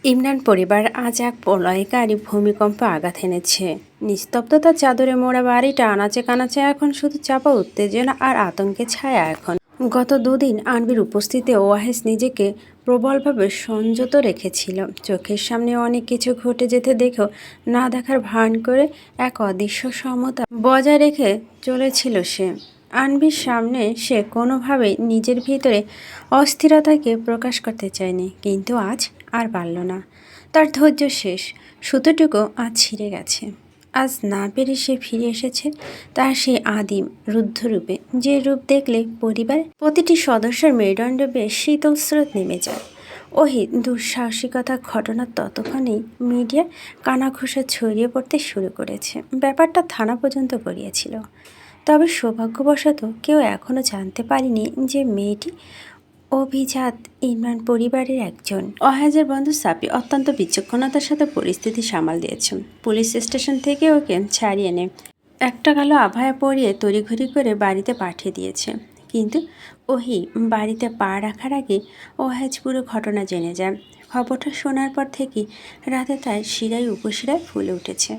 ইমরান পরিবার আজ এক প্রলয়কারী ভূমিকম্প আঘাত এনেছে। নিস্তব্ধতার চাদরে মোড়া বাড়িটা আনাচে কানাচে এখন শুধু চাপা উত্তেজনা আর আতঙ্কের ছায়া। এখন গত দুদিন আনবির উপস্থিতিতে ওয়াহেস নিজেকে প্রবলভাবে সংযত রেখেছিল। চোখের সামনে অনেক কিছু ঘটে যেতে দেখেও না দেখার ভান করে এক অদৃশ্য সমতা বজায় রেখে চলেছিল সে। আনবির সামনে সে কোনোভাবেই নিজের ভিতরে অস্থিরতাকে প্রকাশ করতে চায়নি, কিন্তু আজ আর পারল না। তার ধৈর্য শেষ, সুতোটুকু আজ ছিঁড়ে গেছে। আজ না পেরে সে ফিরে এসেছে তার সেই আদিম রুদ্ধরূপে, যে রূপ দেখলে পরিবারের প্রতিটি সদস্যের মেরুদণ্ড বেশ শীতল স্রোত নেমে যায়। ওই দুঃসাহসিকতা ঘটনার ততক্ষণেই মিডিয়া কানাঘুষা ছড়িয়ে পড়তে শুরু করেছে। ব্যাপারটা থানা পর্যন্ত গড়িয়েছিল। তবে সৌভাগ্যবশত কেউ এখনও জানতে পারেনি যে মেয়েটি অভিজাত ইমরান পরিবারের একজন। ওয়াহেজের বন্ধু সাপি অত্যন্ত বিচক্ষণতার সাথে পরিস্থিতি সামাল দিয়েছেন। পুলিশ স্টেশন থেকে ওকে ছাড়িয়ে এনে একটা কালো আভায়া পরিয়ে তড়িঘড়ি করে বাড়িতে পাঠিয়ে দিয়েছে। কিন্তু ওহি বাড়িতে পা রাখার আগে ওয়াহেজ পুরো ঘটনা জেনে যায়। খবরটা শোনার পর থেকেই রাতে তার শিরায় উপশিরায় ফুলে উঠেছে।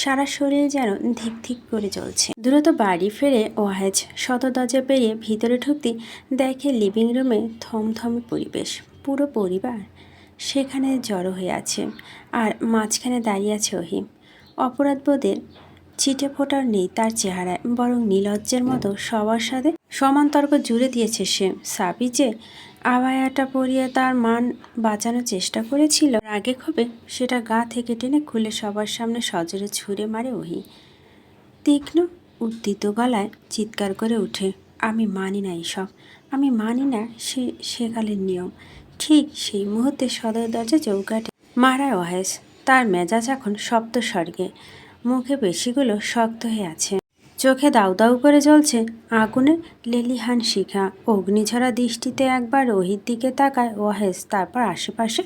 সারা শরীর যেন ধিক ধিক করে জ্বলছে। দ্রুত বাড়ি ফিরে ওয়াহেজ সদর দরজা পেরিয়ে ভিতরে ঢুকতেই দেখে লিভিং রুমে থমথমে পরিবেশ। পুরো পরিবার সেখানে জড়ো হয়ে আছে, আর মাঝখানে দাঁড়িয়ে আছে ওহি। অপরাধবোধের ছিটে ফোটার নেই তার চেহারায়, বরং নির্লজ্জের মতো সবার সাথে সমান তর্ক জুড়ে দিয়েছে সে। সাবি যে আবায়াটা পরিয়ে তার মান বাঁচানোর চেষ্টা করেছিল, রাগে ক্ষোভে সেটা গা থেকে টেনে খুলে সবার সামনে সজোরে ছুঁড়ে মারে ওহি। তীক্ষ্ণ উদ্দিত গলায় চিৎকার করে ওঠে, আমি মানি না এসব, আমি মানি না সেকালের নিয়ম। ঠিক সেই মুহূর্তে সদর দরজা চৌকাঠে মারায় ওয়াহেস। তার মেজাজ এখন সপ্ত স্বর্গে, মুখে পেশিগুলো শক্ত হয়ে আছে, চোখে দাউ দাউ করে জ্বলছে আগুনের লেলিহান শিখা। অগ্নিঝরা দৃষ্টিতে একবার ওহির দিকে তাকায় ওয়াহেস, তারপর আশেপাশে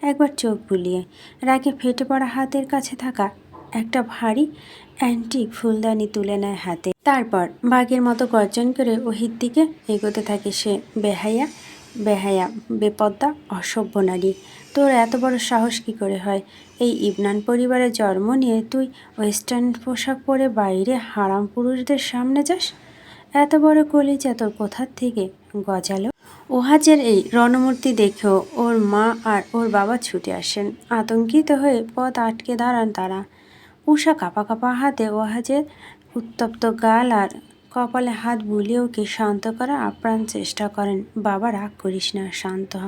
একবার চোখ বুলিয়ে রাগে ফেটে পড়া হাতের কাছে থাকা একটা ভারী অ্যান্টিক ফুলদানি তুলে নেয় হাতে। তারপর বাঘের মতো গর্জন করে ওহির দিকে এগোতে থাকে সে। বেহায়া বেহায়া, বেপদ্দা, অসভ্য নারী, তোর এত বড় সাহস কী করে হয়? এই ইমরান পরিবারে জন্ম নিয়ে তুই ওয়েস্টার্ন পোশাক পরে বাইরে হারাম পুরুষদের সামনে যাস? এত বড় কলিজা তোর কোথার থেকে গজালো? ওয়াহেজের এই রণমূর্তি দেখেও ওর মা আর ওর বাবা ছুটে আসেন। আতঙ্কিত হয়ে পথ আটকে দাঁড়ান তারা। উষা কাঁপা কাঁপা হাতে ওয়াহেজের উত্তপ্ত গাল আর কপালে হাত বুলিয়ে ওকে শান্ত করার আপ্রাণ চেষ্টা করেন। বাবা, রাগ করিস না, শান্ত হ।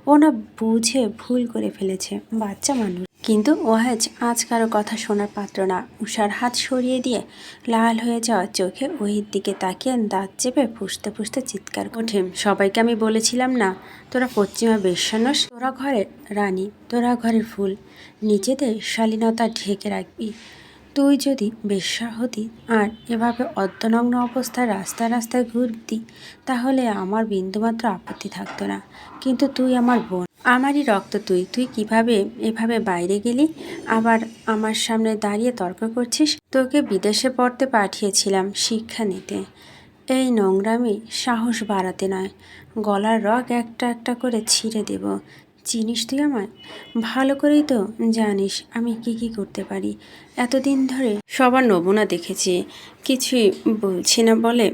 ও না বুঝে ভুল করে ফেলেছে, বাচ্চা মানুষ। কিন্তু ওয়াহেজ আজ কারো কথা শোনার পাত্র না। উষার হাত সরিয়ে দিয়ে লাল হয়ে যাওয়া চোখে ওহির দিকে তাকিয়ে দাঁত চেপে ফুঁসতে ফুঁসতে চিৎকার ওঠে, সবাইকে আমি বলেছিলাম না তোরা পশ্চিমা বেশ্যানস? তোরা ঘরের রানী, তোরা ঘরের ফুল, নিজেদের শালীনতা ঢেকে রাখবি। তুই যদি বেশ্যা হতি আর এভাবে অর্ধনগ্ন অবস্থায় রাস্তায় রাস্তায় ঘুরতি, তাহলে আমার বিন্দুমাত্র আপত্তি থাকতো না। কিন্তু তুই আমার বোন, আমারই রক্ত। তুই কিভাবে এভাবে বাইরে গেলি, আবার আমার সামনে দাঁড়িয়ে তর্ক করছিস? তোকে বিদেশে পড়তে পাঠিয়েছিলাম শিক্ষা নিতে, এই নোংরামি সাহস বাড়াতে নয়। গলার রগ একটা একটা করে ছিঁড়ে দেব। চিনিস তুই আমায়? ভালো করেই তো জানিস আমি কি করতে পারি। এতদিন ধরে সবার নমুনা দেখেছি, কিছুই বলছি না বলে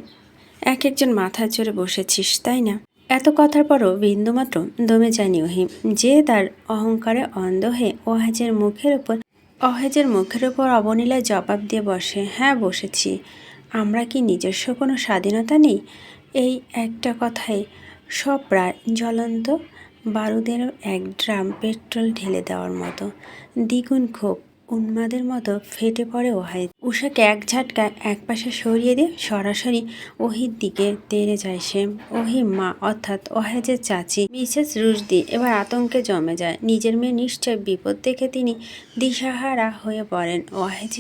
এক একজন মাথায় চড়ে বসেছিস, তাই না? এত কথার পরও বিন্দুমাত্র দমে যায়নি ওহি, যে তার অহংকারে অন্ধ হয়ে অহেজের মুখের ওপর অবলীলায় জবাব দিয়ে বসে, হ্যাঁ বসেছি। আমরা কি নিজস্ব কোনো স্বাধীনতা নেই? এই একটা কথায় সব প্রায় জ্বলন্ত বারুদের এক ড্রাম পেট্রোল ঢেলে দেওয়ার মতো। দ্বিগুণ ক্ষোভ উন্মাদের মতো ফেটে পড়ে ওয়াহেদ। উষাকে এক ঝাটকায় একপাশে সরিয়ে দিয়ে সরাসরি ওহির দিকে তেড়ে যায় সে। ওহির মা অর্থাৎ ওয়াহেজের চাচি মিসেস রুশদি এবার আতঙ্কে জমে যায়। নিজের মেয়ে নিশ্চয় বিপদ দেখে তিনি দিশাহারা হয়ে পড়েন। ওয়াহেজ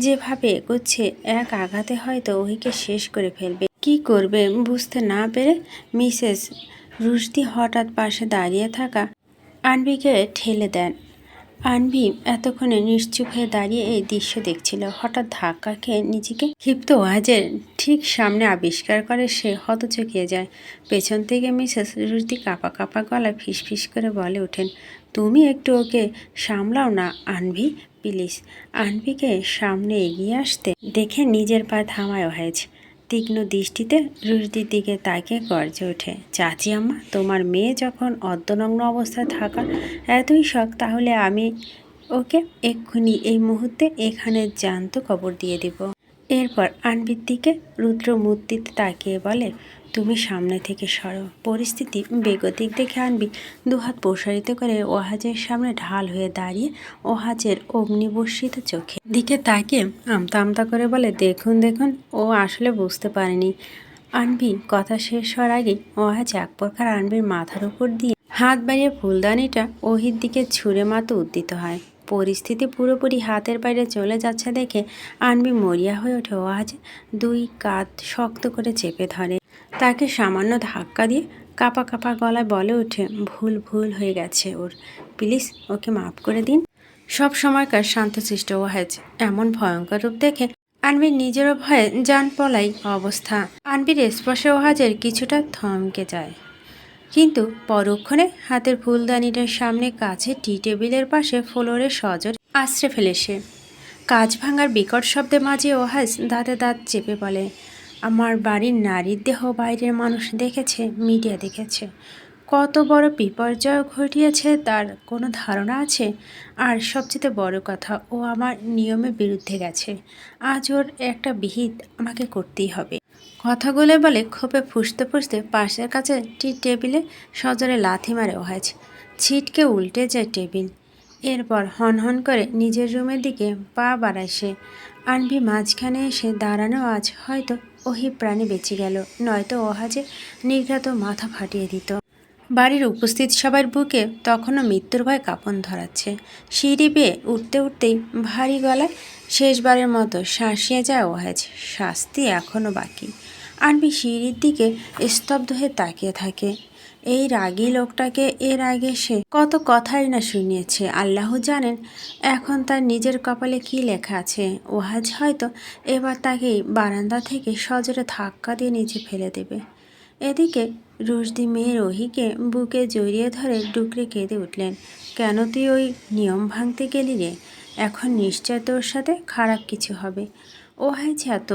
যেভাবে এগোচ্ছে এক আঘাতে হয়তো ওহিকে শেষ করে ফেলবে। কি করবে বুঝতে না পেরে মিসেস রুশদি হঠাৎ পাশে দাঁড়িয়ে থাকা আনবিকে ঠেলে দেন আনভি এতক্ষণে নিশ্চুপ হয়ে দাঁড়িয়ে এই দৃশ্য দেখছিল। হঠাৎ ধাক্কা খেয়ে নিজেকে ক্ষিপ্ত ওয়াজের ঠিক সামনে আবিষ্কার করে সে হতচকিয়ে যায়। পেছন থেকে মিসেস রুশদি কাঁপা কাঁপা গলায় ফিসফিস করে বলে ওঠেন, তুমি একটু ওকে সামলাও না আনভি, প্লিজ। আনভিকে সামনে এগিয়ে আসতে দেখে নিজের পা থামায় ওয়াজ। তীক্ষ্ণ দৃষ্টিতে রুশদির দিকে তাকিয়ে গর্জে ওঠে, চাচি আম্মা, তোমার মেয়ে যখন অর্ধনগ্ন অবস্থায় থাকার এতই শখ, তাহলে আমি ওকে এক্ষুনি এই মুহূর্তে এখানে জ্যান্ত কবর দিয়ে দেব। এরপর আনভির দিকে রুদ্র মূর্তিতে তাকিয়ে বলে, তুমি সামনে থেকে সরো। পরিস্থিতি বেগতিক দেখে আনবি দুহাত প্রসারিত করে ওয়াজের সামনে ঢাল হয়ে দাঁড়িয়ে ওয়াজের অগ্নিবর্ষিত চোখে দিকে তাকিয়ে আমতা আমতা করে বলে, দেখুন দেখুন, ও আসলে বুঝতে পারেনি। আনভি কথা শেষ হওয়ার আগে ওয়াজ এক প্রকার আনভির মাথার উপর দিয়ে হাত বাড়িয়ে ফুলদানিটা ওহির দিকে ছুঁড়ে মাত্র উদ্দিত হয়। পরিস্থিতি পুরোপুরি হাতের বাইরে চলে যাচ্ছে দেখে আনবি মরিয়া হয়ে ওঠে। ওয়াজ দুই কাঁধ শক্ত করে চেপে ধরে, তাকে সামান্য ধাক্কা দিয়ে কাঁপা কাঁপা গলায় বলে ওঠে, ভুল ভুল হয়ে গেছে ওর, প্লিজ ওকে মাফ করে দিন। সব সময়কার শান্তশিষ্ট ওয়াজ এমন ভয়ঙ্কর রূপ দেখে আনবির নিজেরও ভয়ে জান পলাই অবস্থা। আনবির স্পর্শে ওয়াজের কিছুটা থমকে যায়, কিন্তু পরক্ষণে হাতের ফুলদানিটার সামনে কাছে টি টেবিলের পাশে ফ্লোরে সজোরে আছড়ে ফেলে সে। কাঁচ ভাঙার বিকট শব্দে মাঝে ওয়াজ দাঁতে দাঁত চেপে বলে, আমার বাড়ির নারীর দেহ বাইরের মানুষ দেখেছে, মিডিয়া দেখেছে, কত বড় বিপর্যয় ঘটিয়েছে তার কোনো ধারণা আছে? আর সবচেয়ে বড় কথা, ও আমার নিয়মের বিরুদ্ধে গেছে। আজ ওর একটা বিহিত আমাকে করতেই হবে। কথাগুলো বলে ক্ষোভে ফুঁসতে ফুঁসতে পাশের কাছে টি টেবিলে সজোরে লাথি মারে ওয়াজ। ছিটকে উল্টে যায় টেবিল। এরপর হনহন করে নিজের রুমের দিকে পা বাড়ায় সে। আনভি মাঝখানে এসে দাঁড়ানো আজ হয়তো ওহি প্রাণে বেঁচে গেল, নয়তো ওহাজে নির্ঘাত মাথা ফাটিয়ে দিত। বাড়ির উপস্থিত সবার বুকে তখনও মৃত্যুর ভয় কাঁপন ধরাচ্ছে। সিঁড়ি বেয়ে উঠতে উঠতেই ভারী গলায় শেষবারের মতো শাঁসিয়ে যায় ওয়াজ, শাস্তি এখনও বাকি। আনবি সিঁড়ির দিকে স্তব্ধ হয়ে তাকিয়ে থাকে। এই রাগী লোকটাকে এর আগে সে কত কথাই না শুনিয়েছে, আল্লাহ জানেন এখন তার নিজের কপালে কি লেখা আছে। ওয়াজ হয়তো এবার তাকে বারান্দা থেকে সজোরে ধাক্কা দিয়ে নিচে ফেলে দেবে। এদিকে রুশদি মেয়ে রহিকে বুকে জড়িয়ে ধরে ডুকরে কেঁদে উঠলেন, কেন তুই ওই নিয়ম ভাঙতে গেলি রে? এখন নিশ্চয় তোর সাথে খারাপ কিছু হবে। ওহাজ এত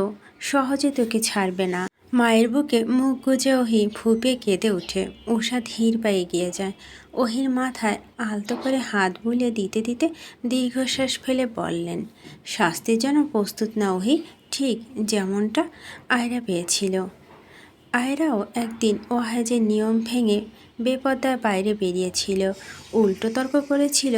সহজে তোকে ছাড়বে না। মায়ের বুকে মুখ গুজে ওহি ফুঁপে কেঁদে ওঠে। উষা ধীর পায়ে এগিয়ে যায়, ওহির মাথায় আলতো করে হাত বুলিয়ে দিতে দিতে দীর্ঘশ্বাস ফেলে বললেন, শাস্তির জন্য প্রস্তুত না ওহি, ঠিক যেমনটা আয়রা পেয়েছিল। আয়রাও একদিন ওয়াহেজের নিয়ম ভেঙে বেপর্দায় বাইরে বেরিয়েছিল, উল্টো তর্ক করেছিল।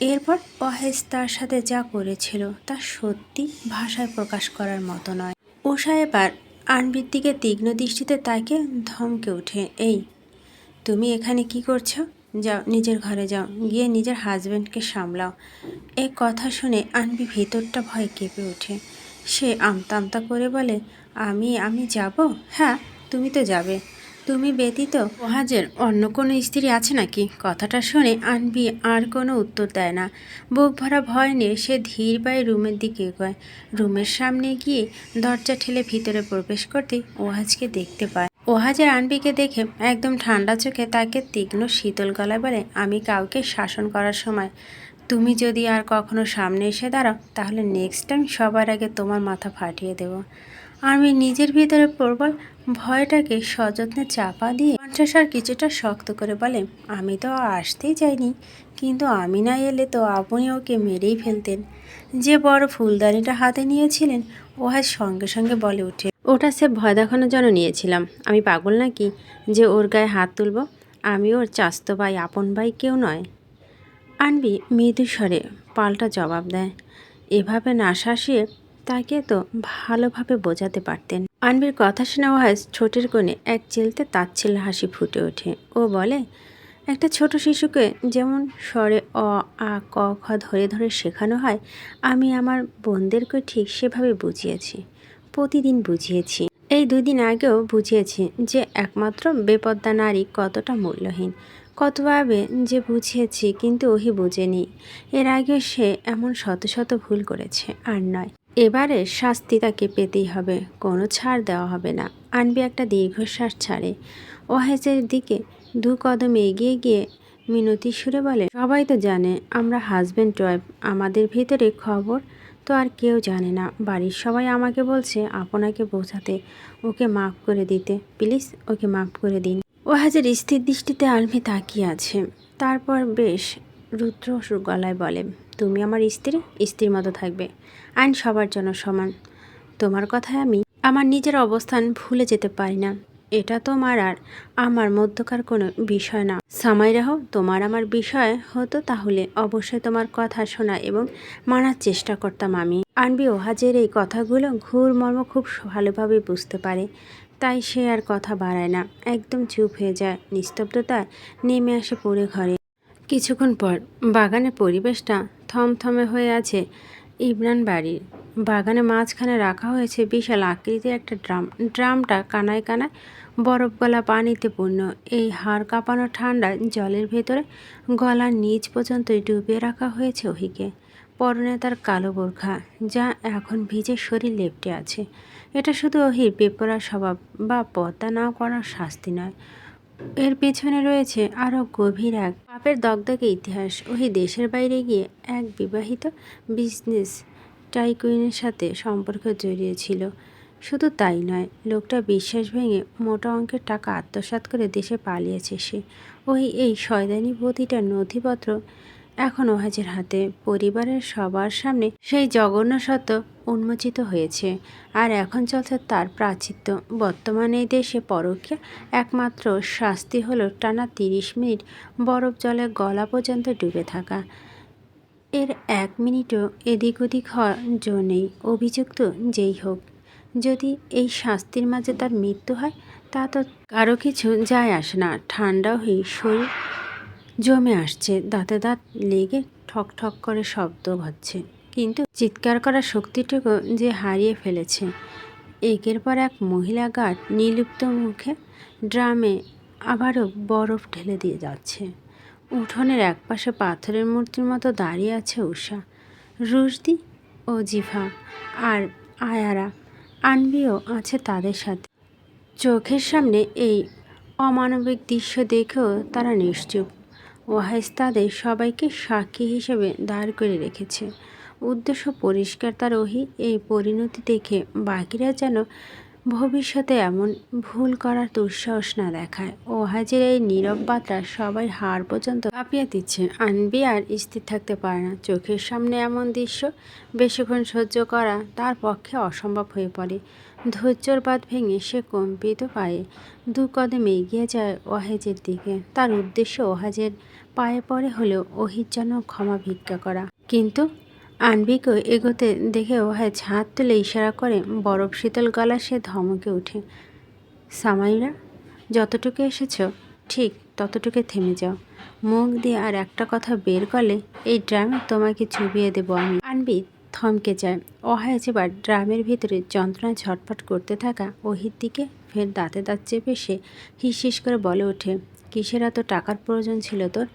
এরপর ওয়াহেজ তার সাথে যা করেছিল তা সত্যি ভাষায় প্রকাশ করার মতো নয়। উষা এবার আনবির দিকে তীক্ষ্ণ দৃষ্টিতে তাকে ধমকে ওঠে, এই তুমি এখানে কি করছো? যাও নিজের ঘরে যাও, গিয়ে নিজের হাজব্যান্ডকে সামলাও। এ কথা শুনে আনবি ভেতরটা ভয় কেঁপে ওঠে। সে আমতা আমতা করে বলে, আমি আমি যাব? হ্যাঁ, তুমি তো যাবে। তুমি ব্যতীত ওয়াজের অন্য কোনো স্ত্রী আছে নাকি? কথাটা শুনে আনবি আর কোনো উত্তর দেয় না। বুক ভরা ভয় নিয়ে সে ধীর পায়ে রুমের দিকে এগোয়। রুমের সামনে গিয়ে দরজা ঠেলে ভিতরে প্রবেশ করতেই ওয়াজকে দেখতে পায়। ওয়াজের আনবিকে দেখে একদম ঠান্ডা চোখে তাকে তীক্ষ্ণ শীতল গলায় বলে, আমি কাউকে শাসন করার সময় তুমি যদি আর কখনো সামনে এসে দাঁড়াও, তাহলে নেক্সট টাইম সবার আগে তোমার মাথা ফাটিয়ে দেব। আমি নিজের ভিতরে প্রবল ভয়টাকে সযত্নে চাপা দিয়ে কণ্ঠস্বর কিছুটা শক্ত করে বলে, আমি তো আসতেই চাইনি, কিন্তু আমি না এলে তো আপনি ওকে মেরেই ফেলতেন। যে বড় ফুলদানিটা হাতে নিয়েছিলেন, ওহাজ সঙ্গে সঙ্গে বলে ওঠে, ওটা সে ভয় দেখানোর জন্য নিয়েছিলাম। আমি পাগল নাকি যে ওর গায়ে হাত তুলব? আমি ওর চাস্তো ভাই, আপন ভাই কেউ নয়। আনবি মৃদু স্বরে পাল্টা জবাব দেয়, এভাবে না শাসিয়ে তাকে তো ভালোভাবে বোঝাতে পারতেন। আনবির কথা শুনে ওয়াজ ঠোঁটের কোণে এক চিলতে তাচ্ছিল্য হাসি ফুটে ওঠে। ও বলে, একটা ছোট শিশুকে যেমন স্বরে অ আ ক খ ধরে ধরে শেখানো হয়, আমি আমার বোনদেরকে ঠিক সেভাবে বুঝিয়েছি, প্রতিদিন বুঝিয়েছি। এই 2 দিন আগেও বুঝিয়েছি যে একমাত্র বেপর্দা নারী কতটা মূল্যহীন। কতভাবে যে বুঝিয়েছি কিন্তু ওহি বোঝেনি। এর আগে সে এমন শত শত ভুল করেছে, আর নয়, এবারে শাস্তি তাকে পেতেই হবে, কোনো ছাড় দেওয়া হবে না। আনবি একটা দীর্ঘশ্বাস ছাড়ে। ওয়াহেজের দিকে 2 কদম এগিয়ে গিয়ে মিনতি সুরে বলে, সবাই তো জানে আমরা হাজব্যান্ড ওয়াইফ, আমাদের ভিতরে খবর তো আর কেউ জানে না। বাড়ির সবাই আমাকে বলছে আপনাকে বোঝাতে, ওকে মাফ করে দিতে। প্লিজ ওকে মাফ করে দিন। ওয়াহেজের স্থির দৃষ্টিতে আলমি তাকিয়ে আছে। তারপর বেশ রুদ্র গলায় বলে, তুমি আমার স্ত্রী, স্ত্রীর মতো থাকবে। আইন সবার জন্য সমান। তোমার কথায় আমি আমার নিজের অবস্থান ভুলে যেতে পারি না। এটা তোমার আর আমার মধ্যকার কোনো বিষয় না। সামাইরাহ তোমার আমার বিষয় হতো তাহলে অবশ্যই তোমার কথা শোনা এবং মানার চেষ্টা করতাম আমি। আনবি ওয়াহেজের এই কথাগুলো ঘুর মর্ম খুব ভালোভাবে বুঝতে পারে, তাই সে আর কথা বাড়ায় না, একদম চুপ হয়ে যায়। নিস্তব্ধতা নেমে আসে পুরো ঘরে। কিছুক্ষণ পর বাগানের পরিবেশটা থমথমে হয়ে আছে। ইমরান বাড়ির বাগানে মাঝখানে রাখা হয়েছে বিশাল আকৃতির একটা ড্রামটা কানায় কানায় বরফ গলা পানিতে পূর্ণ। এই হাড় কাঁপানো ঠান্ডা জলের ভেতরে গলার নিচ পর্যন্ত ডুবিয়ে রাখা হয়েছে ওহিকে। পরনে তার কালো বোরখা, যা এখন ভিজে শরীর লেপ্টে আছে। এটা শুধু ওহির বেপরোয়া স্বভাব বা পর্দা না করার শাস্তি নয়, এর পেছনে রয়েছে আরও গভীর এক পাপের দগদগে ইতিহাস। ওহি দেশের বাইরে গিয়ে এক বিবাহিত বিজনেস টাইকুইনের সাথে সম্পর্ক জড়িয়েছিল। শুধু তাই নয়, লোকটা বিশ্বাস ভেঙে মোটা অঙ্কের টাকা আত্মসাৎ করে দেশে পালিয়েছে সে। ওহি এই শয়তানি প্রতিটা নথিপত্র এখন ওয়াহেজের হাতে। পরিবারের সবার সামনে সেই জঘন্য সত্য উন্মোচিত হয়েছে, আর এখন চলছে তার প্রাচিত্য। বর্তমানে এই দেশে পরকীয়া একমাত্র শাস্তি হলো টানা 30 মিনিট বরফ জলে গলা পর্যন্ত ডুবে থাকা। এর 1 মিনিটও এদিক ওদিক হওয়ার জো নেই। অভিযুক্ত যেই হোক, যদি এই শাস্তির মাঝে তার মৃত্যু হয় তা তো কারো কিছু যায় আসে না। ঠান্ডাও হয়ে শরীর জমে আসছে, দাঁতে দাঁত লেগে ঠক ঠক করে শব্দ হচ্ছে, কিন্তু চিৎকার করার শক্তিটুকু যে হারিয়ে ফেলেছে। একের পর এক মহিলা গার্ড নির্লিপ্ত মুখে ড্রামে আবারও বরফ ঢেলে দিয়ে যাচ্ছে। উঠোনের একপাশে পাথরের মূর্তির মতো দাঁড়িয়ে আছে উষা, রুশদি ও জিফা আর আয়ারা। আনবিও আছে তাদের সাথে। চোখের সামনে এই অমানবিক দৃশ্য দেখেও তারা নিশ্চুপ। ওয়াহেজ তাদের সবাইকে সাক্ষী হিসেবে দাঁড় করে রেখেছে। উদ্দেশ্য পরিষ্কার তার। ওহি এই পরিণতি দেখে বাকিরা যেন ভবিষ্যতে এমন ভুল করার দুঃসাহস না দেখায়। ওয়াহেজের এই নীরব বার্তা সবাই হাড় পর্যন্ত কাঁপিয়ে দিচ্ছে। আনবি আর স্থির থাকতে পারে না। চোখের সামনে এমন দৃশ্য বেশিক্ষণ সহ্য করা তার পক্ষে অসম্ভব হয়ে পড়ে। ধৈর্যর বাঁধ ভেঙে সে কম্পিত পায়ে 2 কদম এগিয়ে যায় ওয়াহেজের দিকে। তার উদ্দেশ্য ওয়াহেজের পায়ে পড়ে হলেও ওহির জন্য ক্ষমা ভিক্ষা করা। কিন্তু আনবিকে এগোতে দেখে ওয়াহেজ হাত তুলে ইশারা করে। বরফ শীতল গলা সে ধমকে ওঠে, সামাইরা, যতটুকু এসেছ ঠিক ততটুকু থেমে যাও। মুখ দিয়ে আর একটা কথা বের করলে এই ড্রামে তোমাকে চুবিয়ে দেবো আমি। আনবি থমকে যায়। ওয়াহেজ এবার ড্রামের ভিতরে যন্ত্রণায় ছটফট করতে থাকা ওহির দিকে ফের দাঁতে দাঁত চেপে সে হিস করে বলে ওঠে, কিসের এত টাকার প্রয়োজন ছিল তোর?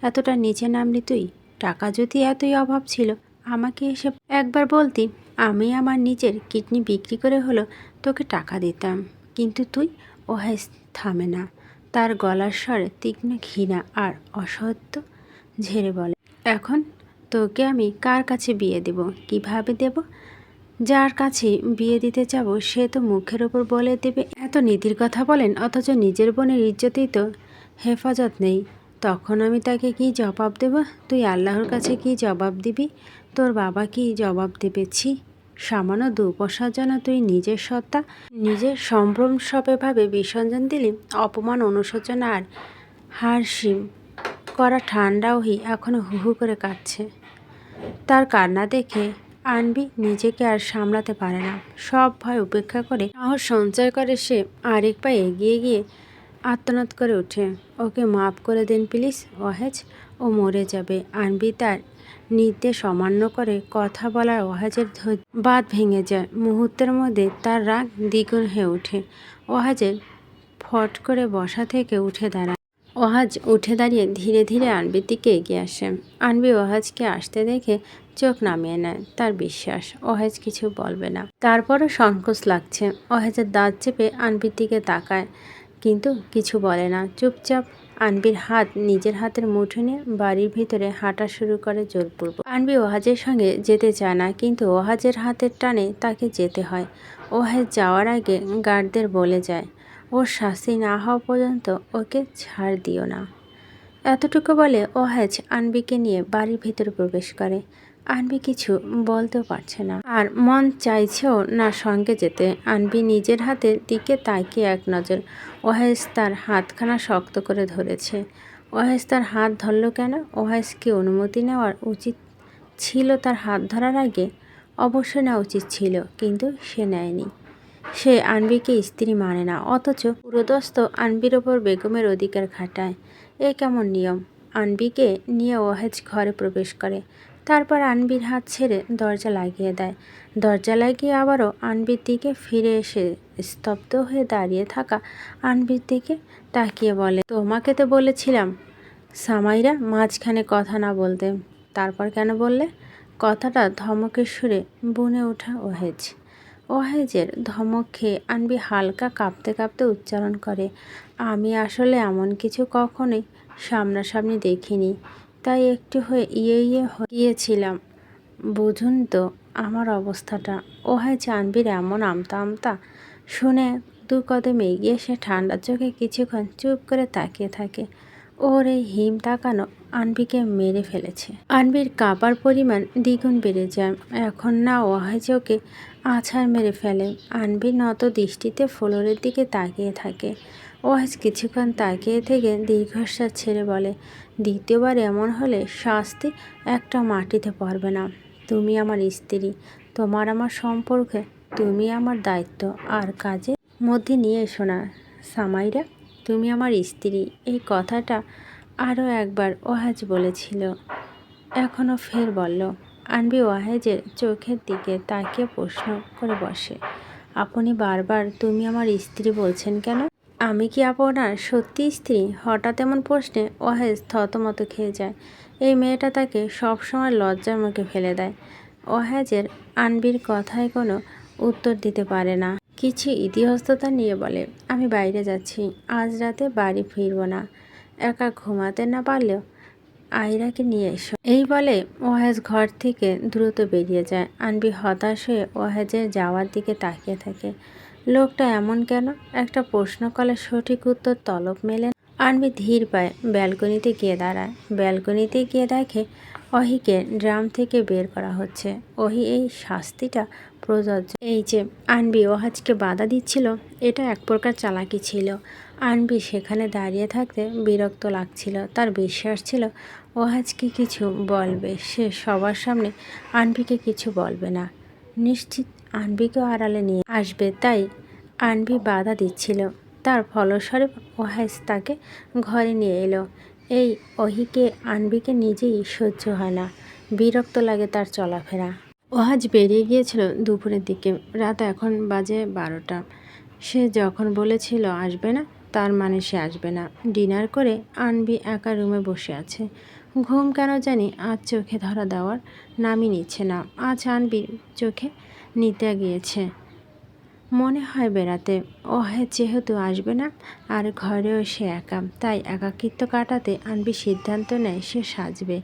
এতটা নিচে নামলি তুই? টাকা যদি এতই অভাব ছিল আমাকে এসে একবার বলতি, আমি আমার নিজের কিডনি বিক্রি করে হলো তোকে টাকা দিতাম। কিন্তু তুই। ওয়াহেজ থামে না, তার গলার স্বরে তীক্ষ্ণ ঘৃণা আর অসহ্য ঝেড়ে বলে, এখন তোকে আমি কার কাছে বিয়ে দেব? কিভাবে দেব? যার কাছে বিয়ে দিতে যাব সে তো মুখের ওপর বলে দেবে এত নীতির কথা বলেন, অথচ নিজের বোনের ইজ্জতেই তো হেফাজত নেই। তখন আমি তাকে কি জবাব দেব? তুই আল্লাহর কাছে কি জবাব দিবি? তোর বাবা কি জবাব দেবে? ছি, সামান্য 2 পয়সার জন্য তুই নিজের সত্তা, নিজের সম্ভ্রম সবেভাবে বিসর্জন দিলি। অপমান, অনুশোচনা আর হারশিম করা ঠান্ডা ওহি এখনো হু হু করে কাঁদছে। তার কান্না দেখে আনবি নিজেকে আর সামলাতে পারে না। সব ভয় উপেক্ষা করে সাহস সঞ্চয় করে সে আরেক পা এগিয়ে গিয়ে আর্তনাদ করে ওঠে, ওকে মাফ করে দিন প্লিজ ওয়াহেজ, ও মরে যাবে। আনবি তার নির্দেশ অমান্য করে কথা বলার ওয়াহেজের বাঁধ ভেঙে যায়। মুহূর্তের মধ্যে তার রাগ দ্বিগুণ হয়ে ওঠে। ওয়াহেজের ফট করে বসা থেকে উঠে দাঁড়ায়। ওহাজ উঠে দাঁড়িয়ে ধীরে ধীরে আনবির দিকে এগিয়ে আসে। আনবি ওহাজকে আসতে দেখে চোখ নামিয়ে নেয়। তার বিশ্বাস ওহাজ কিছু বলবে না, তারপরও সংকোচ লাগছে। ওহাজের দাঁত চেপে আনবির দিকে তাকায়, কিন্তু কিছু বলে না, চুপচাপ আনবির হাত নিজের হাতের মুঠো নিয়ে বাড়ির ভিতরে হাঁটা শুরু করে জোরপূর্বক। আনবি ওহাজের সঙ্গে যেতে চায় না, কিন্তু ওহাজের হাতের টানে তাকে যেতে হয়। ওহাজ যাওয়ার আগে গার্ডদের বলে যায়, ওর শাস্তি না হওয়া পর্যন্ত ওকে ছাড় দিও না। এতটুকু বলে ওহাজ আনবিকে নিয়ে বাড়ির ভিতরে প্রবেশ করে। আনবি কিছু বলতেও পারছে না, আর মন চাইছেও না সঙ্গে যেতে। আনবি নিজের হাতের দিকে তাকিয়ে এক নজর। ওহাজ তার হাতখানা শক্ত করে ধরেছে। ওহাজ তার হাত ধরল কেন? ওহাজ কি অনুমতি নেওয়ার উচিত ছিল তার হাত ধরার আগে? অবশ্যই নেওয়া উচিত ছিল, কিন্তু সে নেয়নি। সে আনবিকে স্ত্রী মানে না, অথচ পুরোদস্ত আনবির ওপর বেগমের অধিকার খাটায়। এ কেমন নিয়ম? আনবিকে নিয়ে ওহাজ ঘরে প্রবেশ করে। তারপর আনবির হাত ছেড়ে দরজা লাগিয়ে দেয়। দরজা লাগিয়ে আবারও আনবির দিকে ফিরে এসে স্তব্ধ হয়ে দাঁড়িয়ে থাকা আনবির দিকে তাকিয়ে বলে, তোমাকে তো বলেছিলাম সামাইরা মাঝখানে কথা না বলতে, তারপর কেন বললে? কথাটা ধমকের সুরে বুনে ওঠা ওহেজ। ওহেজের ধমক খেয়ে আনবি হালকা কাঁপতে কাঁপতে উচ্চারণ করে, আমি আসলে এমন কিছু কখনোই সামনাসামনি দেখিনি, তাই একটু হয়ে ইয়ে গিয়েছিলাম। বুঝুন তো আমার অবস্থাটা। ওহেজ আনবির এমন আমতা আমতা শুনে দু কদম এগিয়ে সে ঠান্ডা চোখে কিছুক্ষণ চুপ করে তাকিয়ে থাকে। ওর এই হিম তাকানো আনবিকে মেরে ফেলেছে। আনবির কাঁপার পরিমাণ দ্বিগুণ বেড়ে যায়। এখন না ওহাজ ওকে আছাড় মেরে ফেলে। আনবি নত দৃষ্টিতে ফ্লোরের দিকে তাকিয়ে থাকে। ওহাজ কিছুক্ষণ তাকিয়ে থেকে দীর্ঘশ্বাস ছেড়ে বলে, দ্বিতীয়বার এমন হলে শাস্তি একটা মাটিতে পড়বে না। তুমি আমার স্ত্রী, তোমার আমার সম্পর্কে তুমি আমার দায়িত্ব আর কাজের মধ্যে নিয়ে এসো না সামাইরা। তুমি আমার স্ত্রী, এই কথাটা আরও একবার ওহাজ বলেছিল, এখনও ফের বলল। আনবি ওহাজের চোখের দিকে তাকিয়ে প্রশ্ন করে বসে, আপনি বারবার তুমি আমার স্ত্রী বলছেন কেন? আমি কি আপনার সত্যি স্ত্রী? হঠাৎ এমন প্রশ্নে ওহাজ থতমত খেয়ে যায়। এই মেয়েটা তাকে সবসময় লজ্জার মুখে ফেলে দেয়। ওহাজের আনবির কথায় কোনো উত্তর দিতে পারে না, কিছু ইতস্ততা নিয়ে বলে, আমি বাইরে যাচ্ছি, আজ রাতে বাড়ি ফিরব না। একা ঘুমাতে না পারলেও আয়রাকে নিয়ে এসো। এই বলে ওহাজ ঘর থেকে দ্রুত বেরিয়ে যায়। আনবি হতাশ হয়ে ওহাজের যাওয়ার দিকে তাকিয়ে থাকে। লোকটা এমন কেন? একটা প্রশ্ন করলে সঠিক উত্তর তলব মেলে। আনবি ধীর পায়ে ব্যালকনিতে গিয়ে দাঁড়ায়। ব্যালকনিতে গিয়ে দেখে অহিকে ড্রাম থেকে বের করা হচ্ছে। অহি এই শাস্তিটা প্রযোজ্য। এই যে আনবি ওহাজকে বাধা দিচ্ছিল, এটা এক প্রকার চালাকি ছিল। আনবি সেখানে দাঁড়িয়ে থাকতে বিরক্ত লাগছিল। তার বিশ্বাস ছিল ওহাজকে কিছু বলবে, সে সবার সামনে আনবিকে কিছু বলবে না, নিশ্চিত আনবিকেও আড়ালে নিয়ে আসবে, তাই আনবি বাধা দিচ্ছিল। তার ফলস্বরূপ ওহাজ তাকে ঘরে নিয়ে এলো। এই অহিকে আনবিকে নিজেই সহ্য হয় না, বিরক্ত লাগে তার চলাফেরা। ওহাজ বেরিয়ে গিয়েছিল দুপুরের দিকে। রাত এখন বাজে 12টা। সে যখন বলেছিল আসবে না, তার মানে সে আসবে না। ডিনার করে আনবি একা রুমে বসে আছে। ঘুম কেন জানি আজ চোখে ধরা দেওয়ার নামই নিচ্ছে না। আজ আনবির চোখে নিতে গিয়েছে, মনে হয় বেড়াতে। ওহে যেহেতু আসবে না আর ঘরেও সে একা, তাই একাকিত্ব কাটাতে আনবি সিদ্ধান্ত নেয় সে সাজবে,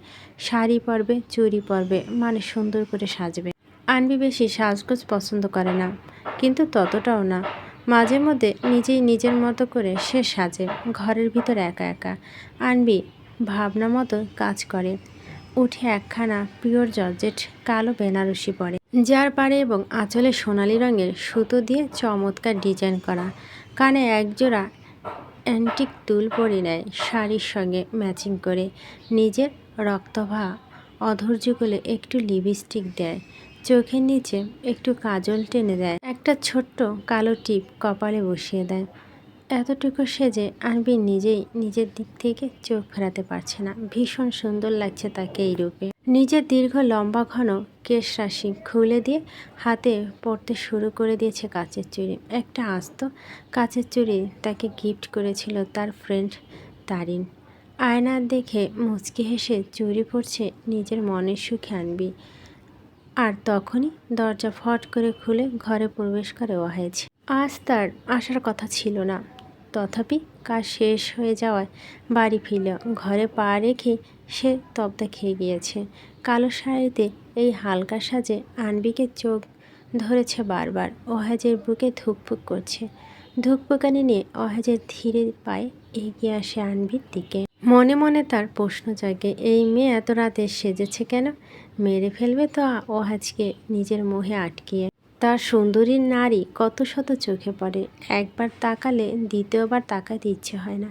শাড়ি পরবে, চুড়ি পরবে, মানে সুন্দর করে সাজবে। আনবি বেশি সাজগোজ পছন্দ করে না, কিন্তু ততটাও না। মাঝে মধ্যে নিজেই নিজের মতো করে সে সাজে, ঘরের ভিতর একা একা। আনবি ভাবনা মতো কাজ করে। উঠে একখানা পিওর জর্জেট কালো বেনারসি পরে, যার পাড়ে এবং আঁচলে সোনালি রঙের সুতো দিয়ে চমৎকার ডিজাইন করা। কানে একজোড়া অ্যান্টিক দুল পরে নেয় শাড়ির সঙ্গে ম্যাচিং করে। নিজের রক্তভা অধৈর্যগুলো একটু লিপস্টিক দেয়, চোখের নিচে একটু কাজল টেনে দেয়, একটা ছোট্ট কালো টিপ কপালে বসিয়ে দেয়। এতটুকু সেজে আনবি নিজেই নিজের দিক থেকে চোখ ফেরাতে পারছে না। ভীষণ সুন্দর লাগছে তাকে এই রূপে। নিজের দীর্ঘ লম্বা ঘন কেশ রাশি খুলে দিয়ে হাতে পরতে শুরু করে দিয়েছে কাচের চুড়ি। একটা আস্ত কাচের চুড়ি তাকে গিফট করেছিল তার ফ্রেন্ড তারিন। আয়না দেখে মুচকি হেসে চুরি পড়ছে নিজের মনের সুখে আনবি। আর তখনই দরজা ফট করে খুলে ঘরে প্রবেশ করে ওয়াহেজ। আজ তার আসার কথা ছিল না, তথাপি কাজ শেষ হয়ে যাওয়ায় বাড়ি ফিরল। ঘরে পা রেখে সে তব্দা খেয়ে গিয়েছে। কালো শাড়িতে এই হালকা সাজে আনবিকে চোখ ধরেছে বারবার। ওয়াহেজের বুকে ধুকপুক করছে। ধুকপুকানি নিয়ে ওয়াহেজের ধীরে পায়ে এগিয়ে আসে আনবির দিকে। মনে মনে তার প্রশ্ন জাগে, এই মেয়ে এত রাতে সেজেছে কেন? মেরে ফেলবে তো ওয়াহেজকে নিজের মোহে আটকিয়ে। তার সুন্দরী নারী কত শত চোখে পড়ে, একবার তাকালে দ্বিতীয়বার তাকাতে ইচ্ছে হয় না।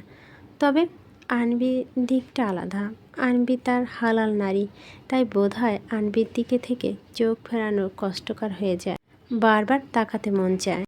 তবে আনবির দিকটা আলাদা। আনবি তার হালাল নারী, তাই বোধহয় আনবির দিকে থেকে চোখ ফেরানো কষ্টকর হয়ে যায়। বারবার তাকাতে মন চায়।